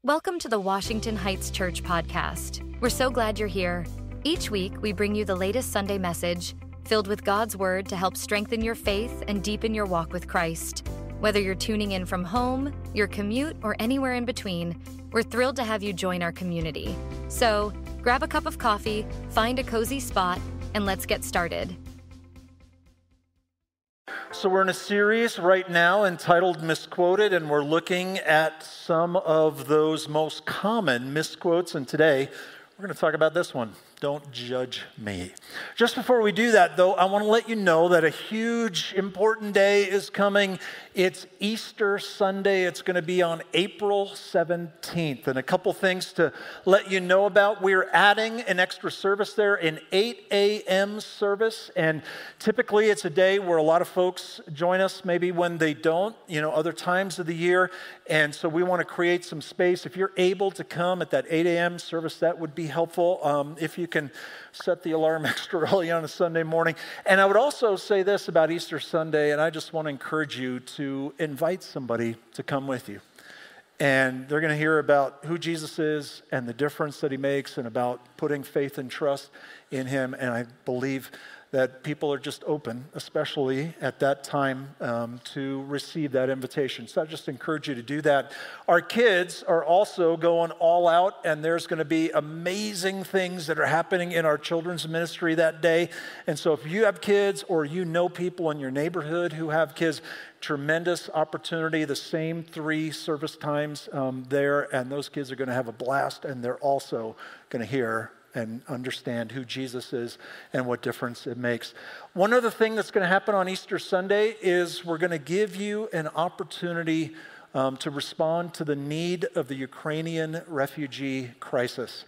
Welcome to the Washington Heights Church podcast. We're so glad you're here. Each week, we bring you the latest Sunday message filled with God's Word to help strengthen your faith and deepen your walk with Christ. Whether you're tuning in from home, your commute, or anywhere in between, we're thrilled to have you join our community. So, grab a cup of coffee, find a cozy spot, and let's get started. So we're in a series right now entitled Misquoted, and we're looking at some of those most common misquotes. And today, we're going to talk about this one, "Don't judge me." Just before we do that, though, I want to let you know that a huge, important day is coming. It's Easter Sunday. It's going to be on April 17th. And a couple things to let you know about. We're adding an extra service there, an 8 a.m. service. And typically, it's a day where a lot of folks join us, maybe when they don't, other times of the year. And so we want to create some space. If you're able to come at that 8 a.m. service, that would be helpful. If you can set the alarm extra early on a Sunday morning. And I would also say this about Easter Sunday, and I just want to encourage you to invite somebody to come with you. And they're going to hear about who Jesus is and the difference that he makes and about putting faith and trust in him. And I believe that people are just open, especially at that time, to receive that invitation. So I just encourage you to do that. Our kids are also going all out, and there's going to be amazing things that are happening in our children's ministry that day. And so if you have kids or you know people in your neighborhood who have kids, tremendous opportunity, the same 3 service times there, and those kids are going to have a blast, and they're also going to hear and understand who Jesus is and what difference it makes. One other thing that's going to happen on Easter Sunday is we're going to give you an opportunity to respond to the need of the Ukrainian refugee crisis.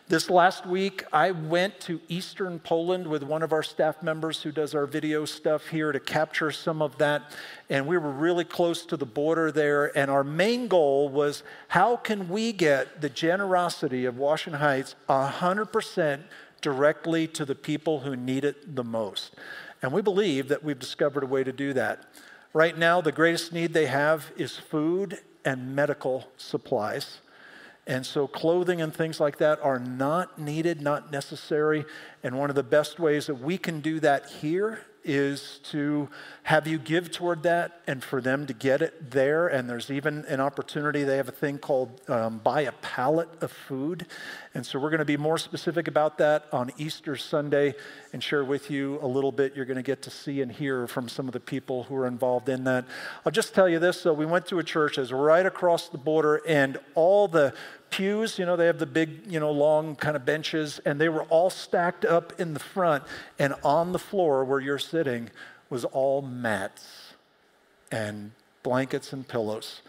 This last week, I went to Eastern Poland with one of our staff members who does our video stuff here to capture some of that. And we were really close to the border there. And our main goal was, how can we get the generosity of Washington Heights 100% directly to the people who need it the most? And we believe that we've discovered a way to do that. Right now, the greatest need they have is food and medical supplies. And so clothing and things like that are not needed, not necessary. And one of the best ways that we can do that here is to have you give toward that and for them to get it there. And there's even an opportunity. They have a thing called buy a pallet of food. And so we're going to be more specific about that on Easter Sunday and share with you a little bit. You're going to get to see and hear from some of the people who are involved in that. I'll just tell you this. So we went to a church that's right across the border, and all the pews, they have the big, long kind of benches, and they were all stacked up in the front, and on the floor where you're sitting was all mats and blankets and pillows.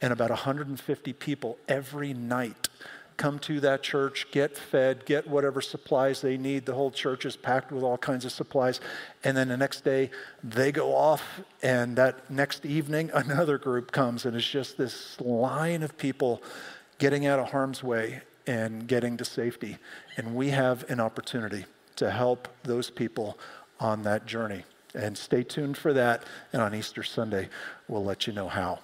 And about 150 people every night come to that church, get fed, get whatever supplies they need. The whole church is packed with all kinds of supplies. And then the next day, they go off, and that next evening, another group comes, and it's just this line of people getting out of harm's way and getting to safety. And we have an opportunity to help those people on that journey. And stay tuned for that. And on Easter Sunday, we'll let you know how.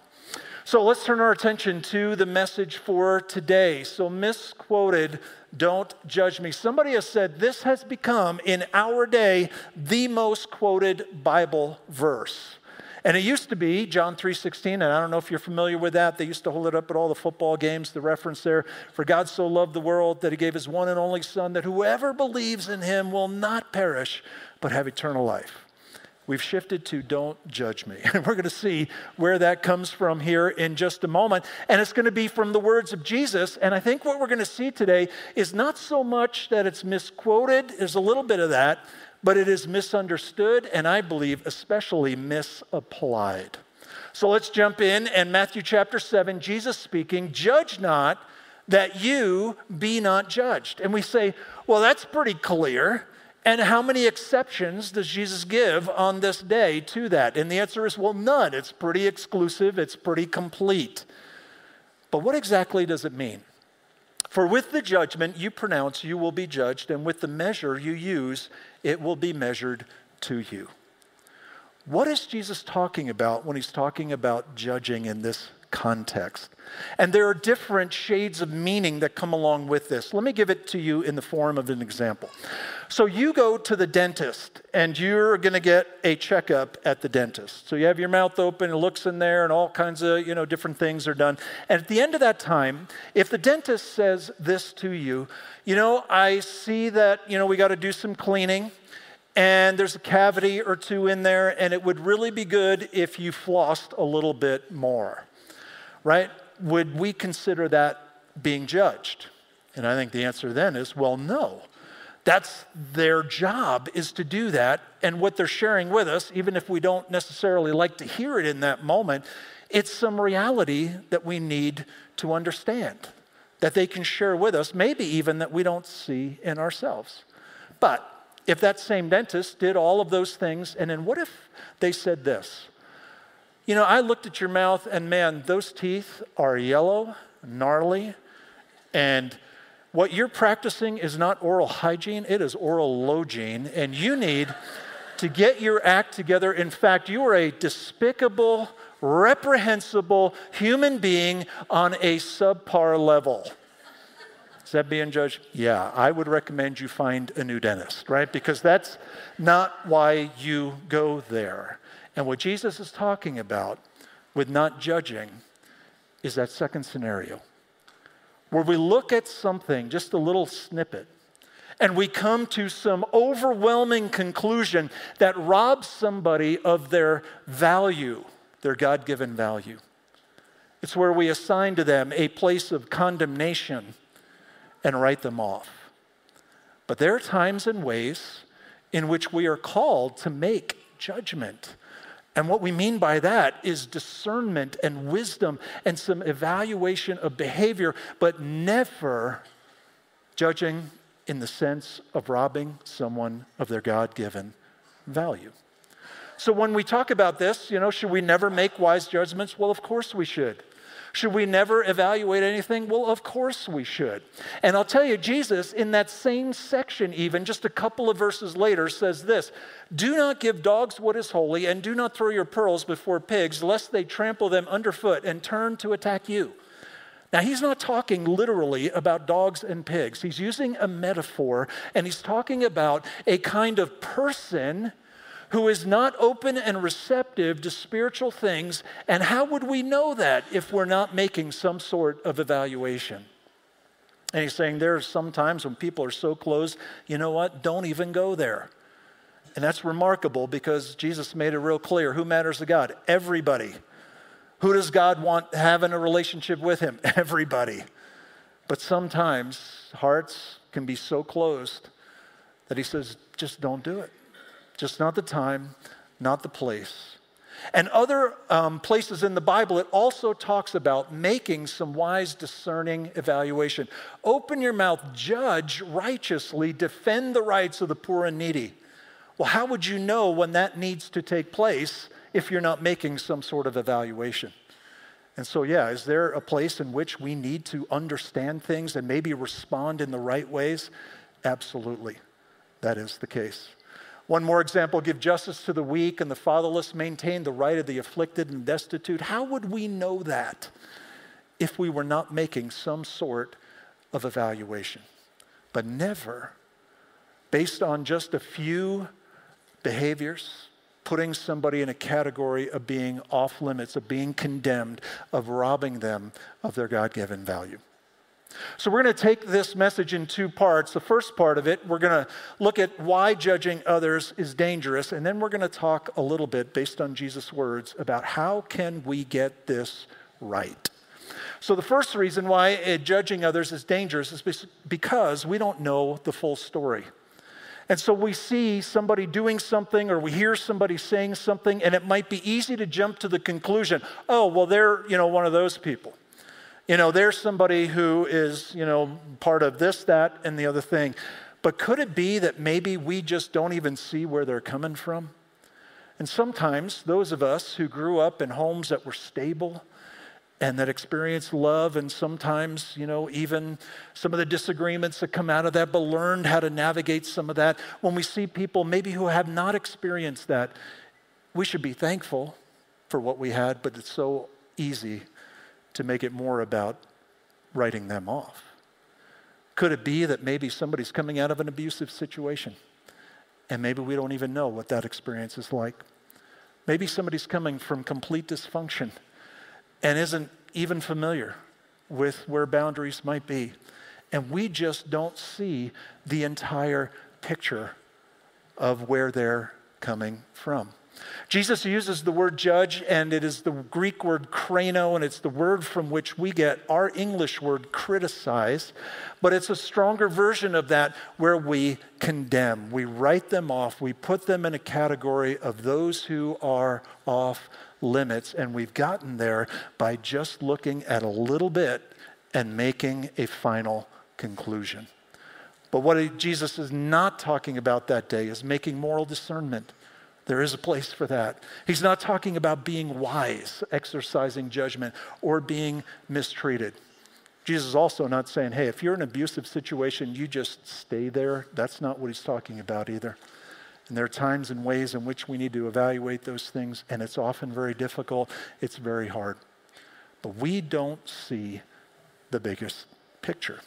So let's turn our attention to the message for today. So misquoted, "Don't judge me." Somebody has said this has become, in our day, the most quoted Bible verse. And it used to be John 3:16, and I don't know if you're familiar with that. They used to hold it up at all the football games, the reference there. "For God so loved the world that he gave his one and only Son, that whoever believes in him will not perish, but have eternal life." We've shifted to "Don't judge me." And we're going to see where that comes from here in just a moment. And it's going to be from the words of Jesus. And I think what we're going to see today is not so much that it's misquoted. There's a little bit of that. But it is misunderstood, and I believe especially misapplied. So let's jump in, and Matthew chapter 7, Jesus speaking, "Judge not, that you be not judged." And we say, well, that's pretty clear. And how many exceptions does Jesus give on this day to that? And the answer is, well, none. It's pretty exclusive. It's pretty complete. But what exactly does it mean? "For with the judgment you pronounce, you will be judged, and with the measure you use, it will be measured to you." What is Jesus talking about when he's talking about judging in this context. And there are different shades of meaning that come along with this. Let me give it to you in the form of an example. So you go to the dentist and you're going to get a checkup at the dentist. So you have your mouth open, it looks in there, and all kinds of, different things are done. And at the end of that time, if the dentist says this to you, I see that, we got to do some cleaning, and there's a cavity or two in there, and it would really be good if you flossed a little bit more, right? Would we consider that being judged? And I think the answer then is, well, no. That's their job, is to do that. And what they're sharing with us, even if we don't necessarily like to hear it in that moment, it's some reality that we need to understand, that they can share with us, maybe even that we don't see in ourselves. But if that same dentist did all of those things, and then what if they said this? I looked at your mouth, and man, those teeth are yellow, gnarly, and what you're practicing is not oral hygiene, it is oral logene, and you need to get your act together. In fact, you are a despicable, reprehensible human being on a subpar level. Is that being judged? Yeah, I would recommend you find a new dentist, right? Because that's not why you go there. And what Jesus is talking about with not judging is that second scenario, where we look at something, just a little snippet, and we come to some overwhelming conclusion that robs somebody of their value, their God-given value. It's where we assign to them a place of condemnation and write them off. But there are times and ways in which we are called to make judgment. And what we mean by that is discernment and wisdom and some evaluation of behavior, but never judging in the sense of robbing someone of their God-given value. So when we talk about this, should we never make wise judgments? Well, of course we should. Should we never evaluate anything? Well, of course we should. And I'll tell you, Jesus, in that same section even, just a couple of verses later, says this: do not give dogs what is holy, and do not throw your pearls before pigs, lest they trample them underfoot and turn to attack you. Now, he's not talking literally about dogs and pigs. He's using a metaphor, and he's talking about a kind of person who is not open and receptive to spiritual things. And how would we know that if we're not making some sort of evaluation? And he's saying there are some times when people are so closed, you know what, don't even go there. And that's remarkable because Jesus made it real clear. Who matters to God? Everybody. Who does God want having a relationship with him? Everybody. But sometimes hearts can be so closed that he says, just don't do it. Just not the time, not the place. And other places in the Bible, it also talks about making some wise, discerning evaluation. Open your mouth, judge righteously, defend the rights of the poor and needy. Well, how would you know when that needs to take place if you're not making some sort of evaluation? And so, is there a place in which we need to understand things and maybe respond in the right ways? Absolutely. That is the case. One more example: give justice to the weak and the fatherless, maintain the right of the afflicted and destitute. How would we know that if we were not making some sort of evaluation? But never based on just a few behaviors, putting somebody in a category of being off limits, of being condemned, of robbing them of their God-given value. So we're going to take this message in two parts. The first part of it, we're going to look at why judging others is dangerous, and then we're going to talk a little bit, based on Jesus' words, about how can we get this right. So the first reason why judging others is dangerous is because we don't know the full story. And so we see somebody doing something, or we hear somebody saying something, and it might be easy to jump to the conclusion, oh, well, they're, one of those people. There's somebody who is, part of this, that, and the other thing. But could it be that maybe we just don't even see where they're coming from? And sometimes those of us who grew up in homes that were stable and that experienced love, and sometimes, even some of the disagreements that come out of that, but learned how to navigate some of that. When we see people maybe who have not experienced that, we should be thankful for what we had, but it's so easy to make it more about writing them off? Could it be that maybe somebody's coming out of an abusive situation and maybe we don't even know what that experience is like? Maybe somebody's coming from complete dysfunction and isn't even familiar with where boundaries might be. And we just don't see the entire picture of where they're coming from. Jesus uses the word judge, and it is the Greek word kreno, and it's the word from which we get our English word criticize, but it's a stronger version of that where we condemn. We write them off. We put them in a category of those who are off limits, and we've gotten there by just looking at a little bit and making a final conclusion. But what Jesus is not talking about that day is making moral discernment. There is a place for that. He's not talking about being wise, exercising judgment, or being mistreated. Jesus is also not saying, hey, if you're in an abusive situation, you just stay there. That's not what he's talking about either. And there are times and ways in which we need to evaluate those things, and it's often very difficult. It's very hard. But we don't see the biggest picture.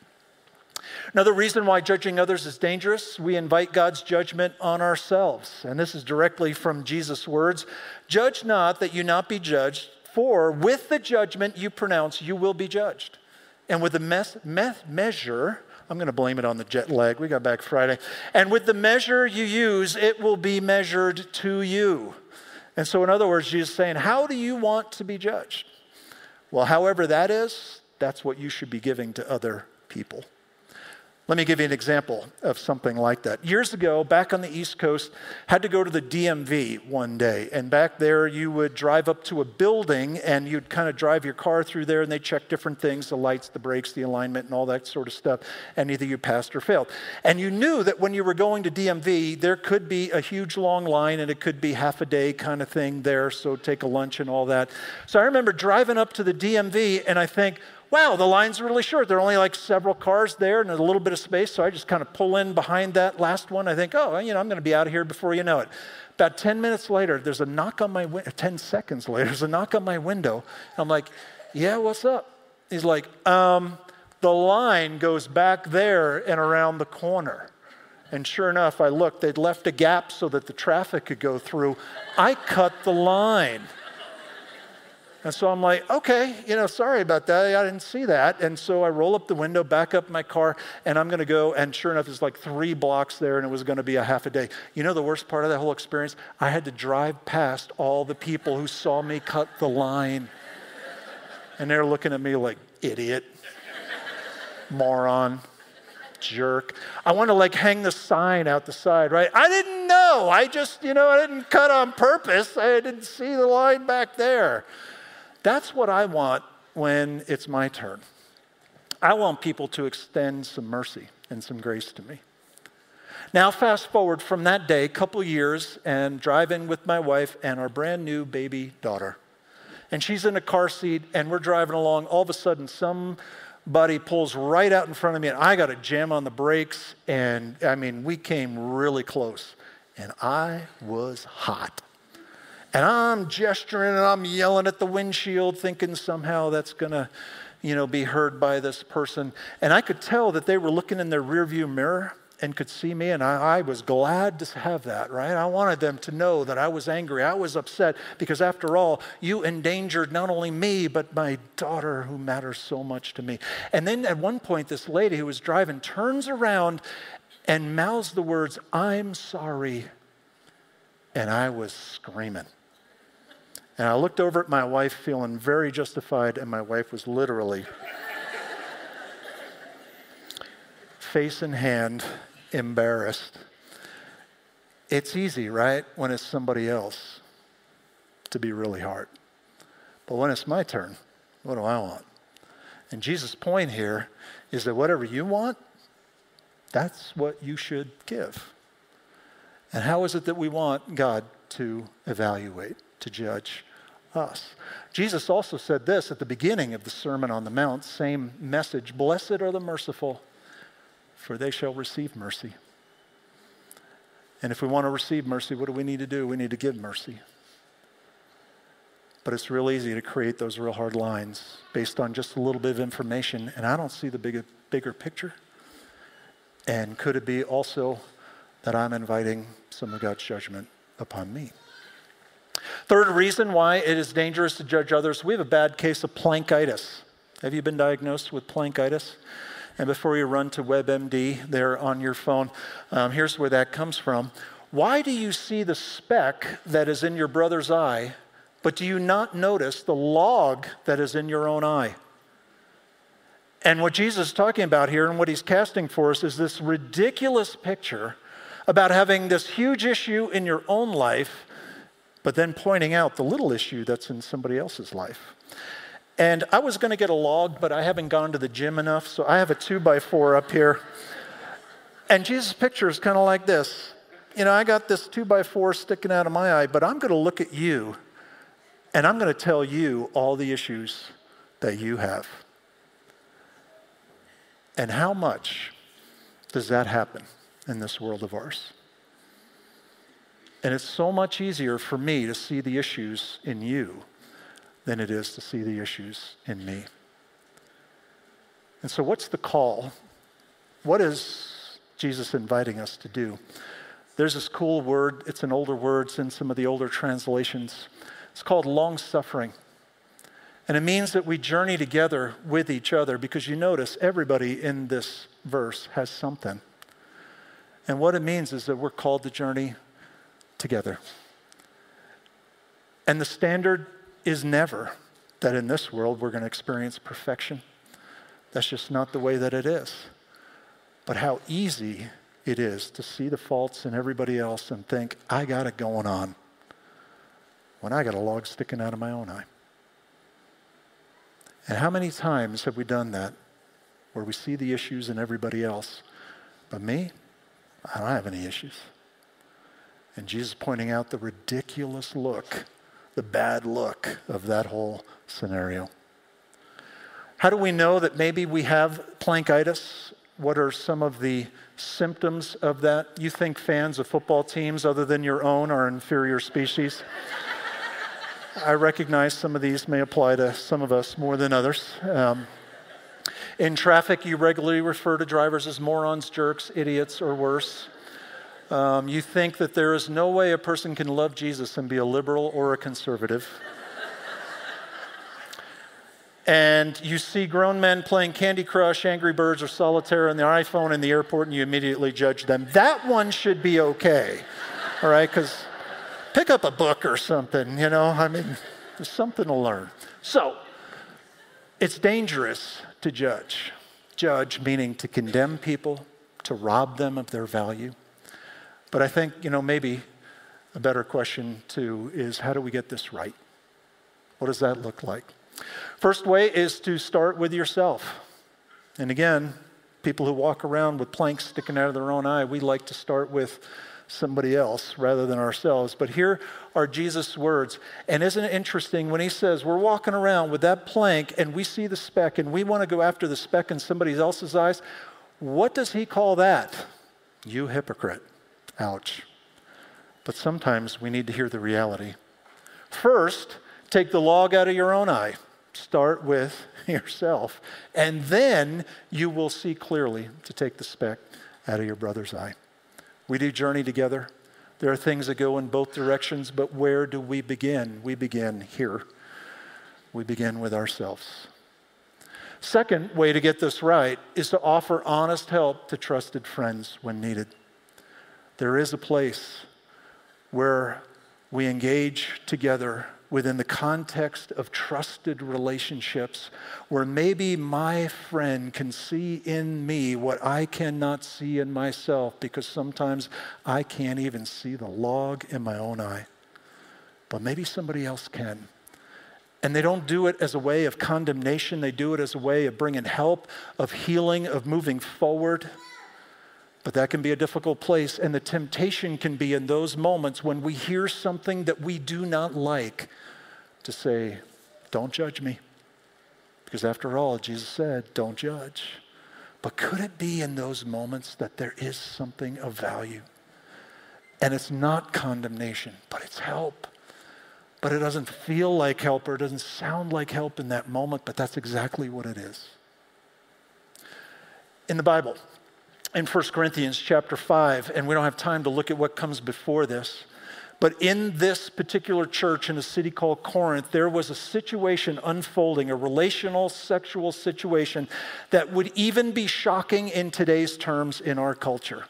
Another reason why judging others is dangerous, we invite God's judgment on ourselves. And this is directly from Jesus' words. Judge not that you not be judged, for with the judgment you pronounce, you will be judged. And with the measure, I'm going to blame it on the jet lag. We got back Friday. And with the measure you use, it will be measured to you. And so in other words, Jesus is saying, how do you want to be judged? Well, however that is, that's what you should be giving to other people. Let me give you an example of something like that. Years ago, back on the East Coast, had to go to the DMV one day. And back there, you would drive up to a building and you'd kind of drive your car through there and they check different things, the lights, the brakes, the alignment, and all that sort of stuff. And either you passed or failed. And you knew that when you were going to DMV, there could be a huge long line and it could be half a day kind of thing there. So take a lunch and all that. So I remember driving up to the DMV and I think, wow, the line's really short. There are only like several cars there and a little bit of space. So I just kind of pull in behind that last one. I think, I'm going to be out of here before you know it. About 10 minutes later, there's a knock on my window. 10 seconds later, there's a knock on my window. I'm like, yeah, what's up? He's like, the line goes back there and around the corner. And sure enough, I looked. They'd left a gap so that the traffic could go through. I cut the line. And so I'm like, okay, sorry about that. I didn't see that. And so I roll up the window, back up my car, and I'm going to go. And sure enough, there's like 3 blocks there, and it was going to be a half a day. You know the worst part of that whole experience? I had to drive past all the people who saw me cut the line. And they're looking at me like, idiot, moron, jerk. I want to hang the sign out the side, right? I didn't know. I just, I didn't cut on purpose. I didn't see the line back there. That's what I want when it's my turn. I want people to extend some mercy and some grace to me. Now, fast forward from that day, a couple years, and driving with my wife and our brand new baby daughter. And she's in a car seat, and we're driving along. All of a sudden, somebody pulls right out in front of me, and I got to jam on the brakes. And, we came really close. And I was hot. And I'm gesturing and I'm yelling at the windshield, thinking somehow that's going to, be heard by this person. And I could tell that they were looking in their rearview mirror and could see me. And I was glad to have that, right? I wanted them to know that I was angry. I was upset because after all, you endangered not only me, but my daughter who matters so much to me. And then at one point, this lady who was driving turns around and mouths the words, "I'm sorry." And I was screaming. And I looked over at my wife feeling very justified, and my wife was literally face in hand, embarrassed. It's easy, right, when it's somebody else to be really hard. But when it's my turn, what do I want? And Jesus' point here is that whatever you want, that's what you should give. And how is it that we want God to evaluate, to judge us? Jesus also said this at the beginning of the Sermon on the Mount, same message, "Blessed are the merciful, for they shall receive mercy." And if we want to receive mercy, what do we need to do? We need to give mercy. But it's real easy to create those real hard lines based on just a little bit of information, and I don't see the bigger picture. And could it be also that I'm inviting some of God's judgment upon me? Third reason why it is dangerous to judge others, we have a bad case of plankitis. Have you been diagnosed with plankitis? And before you run to WebMD there on your phone, here's where that comes from. Why do you see the speck that is in your brother's eye, but do you not notice the log that is in your own eye? And what Jesus is talking about here and what he's casting for us is this ridiculous picture about having this huge issue in your own life, but then pointing out the little issue that's in somebody else's life. And I was going to get a log, but I haven't gone to the gym enough, so I have a 2x4 up here. And Jesus' picture is kind of like this. You know, I got this 2x4 sticking out of my eye, but I'm going to look at you, and I'm going to tell you all the issues that you have. And how much does that happen in this world of ours? And it's so much easier for me to see the issues in you than it is to see the issues in me. And so what's the call? What is Jesus inviting us to do? There's this cool word. It's an older word. It's in some of the older translations. It's called long-suffering. And it means that we journey together with each other, because you notice everybody in this verse has something. And what it means is that we're called to journey together. And the standard is never that in this world we're going to experience perfection. That's just not the way that it is. But how easy it is to see the faults in everybody else and think, I got it going on, when I got a log sticking out of my own eye. And how many times have we done that, where we see the issues in everybody else, but me, I don't have any issues. And Jesus pointing out the ridiculous look, the bad look of that whole scenario. How do we know that maybe we have plankitis? What are some of the symptoms of that? You think fans of football teams other than your own are inferior species? I recognize some of these may apply to some of us more than others. In traffic, you regularly refer to drivers as morons, jerks, idiots, or worse. You think that there is no way a person can love Jesus and be a liberal or a conservative. And you see grown men playing Candy Crush, Angry Birds, or Solitaire on their iPhone in the airport, and you immediately judge them. That one should be okay, all right? Because pick up a book or something, you know? I mean, there's something to learn. So, it's dangerous to judge. Judge meaning to condemn people, to rob them of their value. But I think, maybe a better question, too, is how do we get this right? What does that look like? First way is to start with yourself. And again, people who walk around with planks sticking out of their own eye, we like to start with somebody else rather than ourselves. But here are Jesus' words. And isn't it interesting when he says we're walking around with that plank and we see the speck and we want to go after the speck in somebody else's eyes? What does he call that? You hypocrite. Ouch. But sometimes we need to hear the reality. First, take the log out of your own eye. Start with yourself. And then you will see clearly to take the speck out of your brother's eye. We do journey together. There are things that go in both directions, but where do we begin? We begin here. We begin with ourselves. Second way to get this right is to offer honest help to trusted friends when needed. There is a place where we engage together within the context of trusted relationships, where maybe my friend can see in me what I cannot see in myself, because sometimes I can't even see the log in my own eye. But maybe somebody else can. And they don't do it as a way of condemnation. They do it as a way of bringing help, of healing, of moving forward. But that can be a difficult place, and the temptation can be in those moments when we hear something that we do not like to say, don't judge me. Because after all, Jesus said, don't judge. But could it be in those moments that there is something of value? And it's not condemnation, but it's help. but it doesn't feel like help or it doesn't sound like help in that moment, but that's exactly what it is. In the Bible, in 1 Corinthians chapter 5, and we don't have time to look at what comes before this, but in this particular church in a city called Corinth, there was a situation unfolding, a relational, sexual situation that would even be shocking in today's terms in our culture.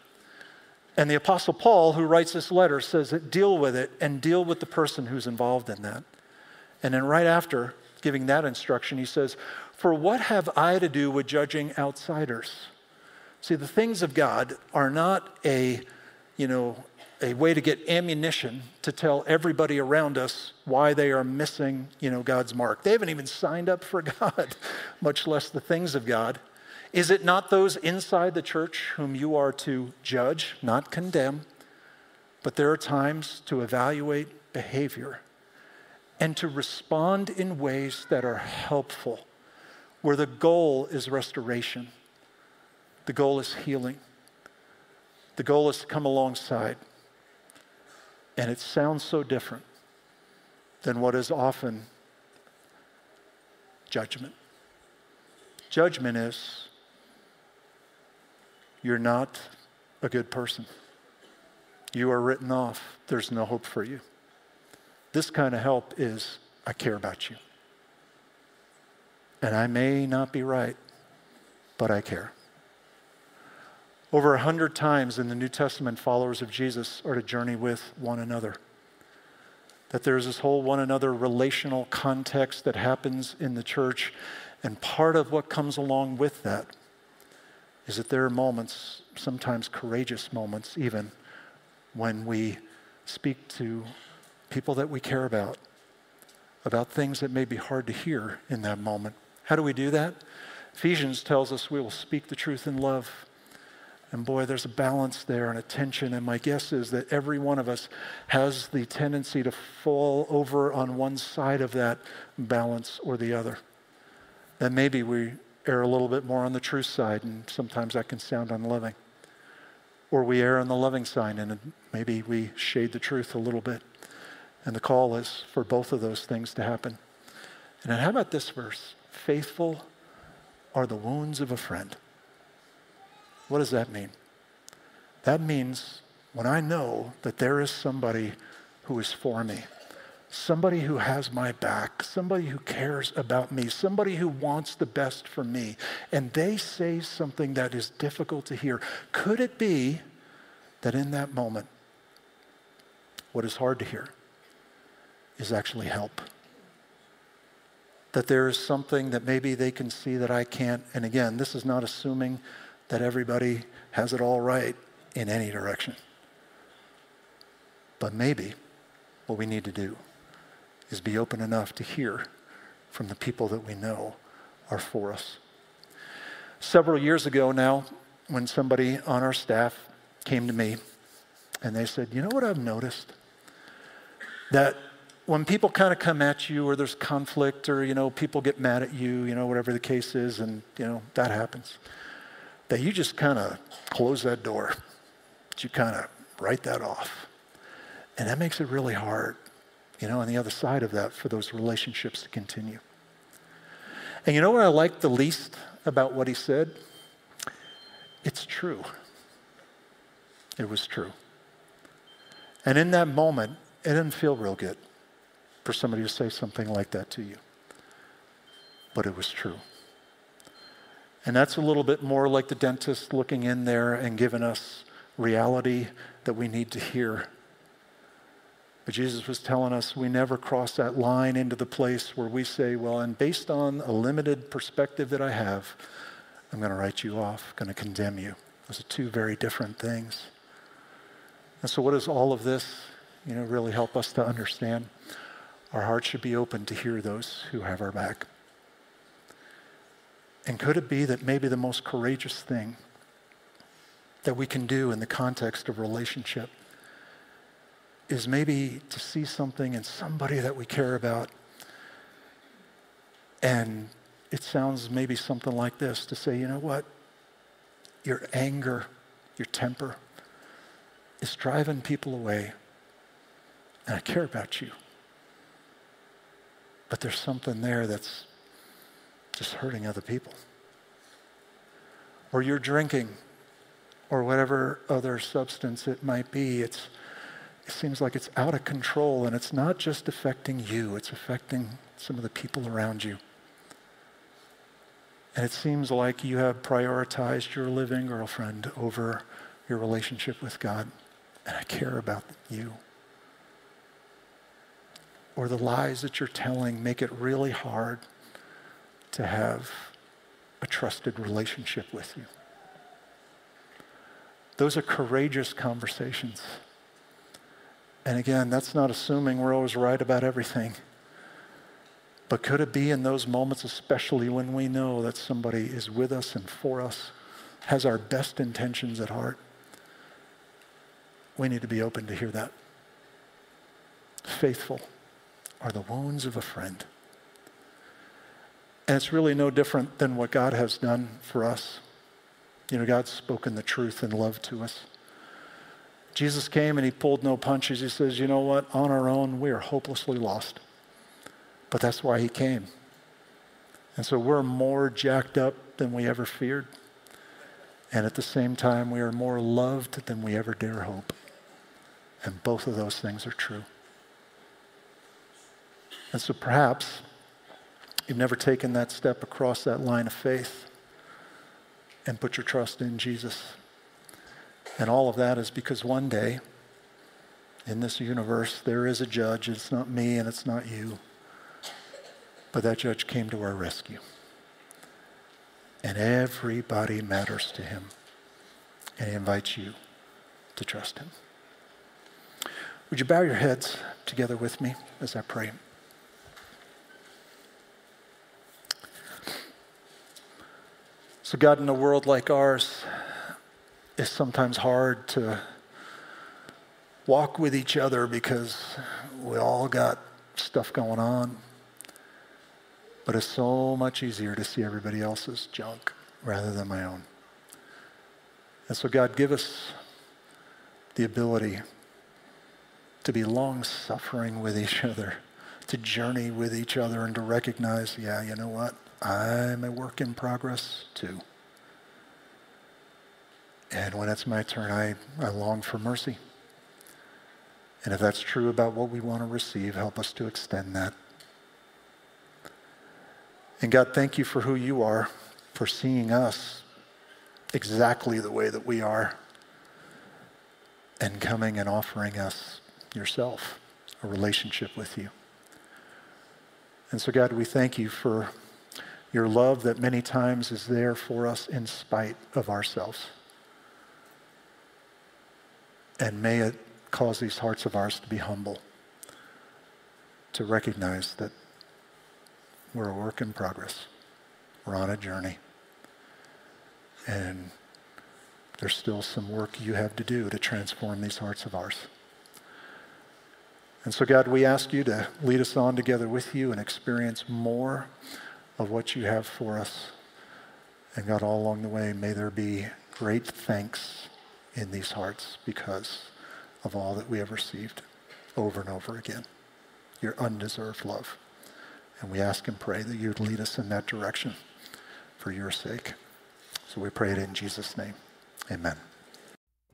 And the Apostle Paul, who writes this letter, says that deal with it and deal with the person who's involved in that. And then right after giving that instruction, he says, "For what have I to do with judging outsiders?" See, the things of God are not a way to get ammunition to tell everybody around us why they are missing, God's mark. They haven't even signed up for God, much less the things of God. Is it not those inside the church whom you are to judge, not condemn, but there are times to evaluate behavior and to respond in ways that are helpful, where the goal is restoration, the goal is healing, the goal is to come alongside. And it sounds so different than what is often judgment. Judgment is, you're not a good person. You are written off. There's no hope for you. This kind of help is, I care about you. And I may not be right, but I care. Over 100 times in the New Testament, followers of Jesus are to journey with one another. That there's this whole one another relational context that happens in the church. And part of what comes along with that is that there are moments, sometimes courageous moments even, when we speak to people that we care about things that may be hard to hear in that moment. How do we do that? Ephesians tells us we will speak the truth in love. And boy, there's a balance there and a tension. And my guess is that every one of us has the tendency to fall over on one side of that balance or the other. Then maybe we err a little bit more on the truth side, and sometimes that can sound unloving. Or we err on the loving side, and maybe we shade the truth a little bit. And the call is for both of those things to happen. And then how about this verse? Faithful are the wounds of a friend. What does that mean? That means when I know that there is somebody who is for me, somebody who has my back, somebody who cares about me, somebody who wants the best for me, and they say something that is difficult to hear, could it be that in that moment, what is hard to hear is actually help? That there is something that maybe they can see that I can't, and again, this is not assuming that everybody has it all right in any direction. But maybe what we need to do is be open enough to hear from the people that we know are for us. Several years ago now, when somebody on our staff came to me and they said, you know what I've noticed? That when people kind of come at you or there's conflict or, people get mad at you, whatever the case is, and, that happens, that you just kind of close that door. You kind of write that off. And that makes it really hard, on the other side of that for those relationships to continue. And you know what I like the least about what he said? It's true. It was true. And in that moment, it didn't feel real good for somebody to say something like that to you. But it was true. And that's a little bit more like the dentist looking in there and giving us reality that we need to hear. But Jesus was telling us we never cross that line into the place where we say, well, and based on a limited perspective that I have, I'm going to write you off, going to condemn you. Those are two very different things. And so what does all of this, really help us to understand? Our hearts should be open to hear those who have our back. And could it be that maybe the most courageous thing that we can do in the context of relationship is maybe to see something in somebody that we care about, and it sounds maybe something like this, to say, you know what? Your anger, your temper is driving people away, and I care about you. but there's something there that's just hurting other people. Or you're drinking, or whatever other substance it might be, it seems like it's out of control, and it's not just affecting you, it's affecting some of the people around you. And it seems like you have prioritized your living girlfriend over your relationship with God, and I care about you. Or the lies that you're telling make it really hard to have a trusted relationship with you. Those are courageous conversations. And again, that's not assuming we're always right about everything. But could it be in those moments, especially when we know that somebody is with us and for us, has our best intentions at heart, we need to be open to hear that. Faithful are the wounds of a friend. And it's really no different than what God has done for us. You know, God's spoken the truth in love to us. Jesus came and he pulled no punches. He says, you know what? On our own, we are hopelessly lost. But that's why he came. And so we're more jacked up than we ever feared. And at the same time, we are more loved than we ever dare hope. And both of those things are true. And so perhaps you've never taken that step across that line of faith and put your trust in Jesus. And all of that is because one day in this universe, there is a judge. It's not me and it's not you. But that judge came to our rescue. And everybody matters to him. And he invites you to trust him. Would you bow your heads together with me as I pray? So God, in a world like ours, it's sometimes hard to walk with each other because we all got stuff going on. But it's so much easier to see everybody else's junk rather than my own. And so God, give us the ability to be long-suffering with each other, to journey with each other and to recognize, yeah, you know what? I'm a work in progress too. And when it's my turn, I long for mercy. And if that's true about what we want to receive, help us to extend that. And God, thank you for who you are, for seeing us exactly the way that we are, and coming and offering us yourself, a relationship with you. And so God, we thank you for your love that many times is there for us in spite of ourselves. And may it cause these hearts of ours to be humble, to recognize that we're a work in progress. We're on a journey. And there's still some work you have to do to transform these hearts of ours. And so God, we ask you to lead us on together with you and experience more of what you have for us. And God, all along the way, may there be great thanks in these hearts because of all that we have received over and over again. Your undeserved love. And we ask and pray that you'd lead us in that direction for your sake. So we pray it in Jesus' name. Amen.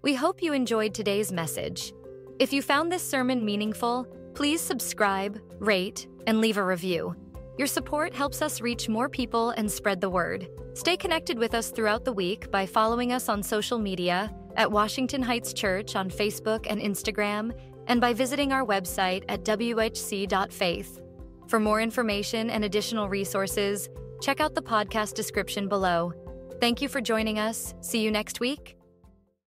We hope you enjoyed today's message. If you found this sermon meaningful, please subscribe, rate, and leave a review. Your support helps us reach more people and spread the word. Stay connected with us throughout the week by following us on social media at Washington Heights Church on Facebook and Instagram, and by visiting our website at whc.faith. For more information and additional resources, check out the podcast description below. Thank you for joining us. See you next week.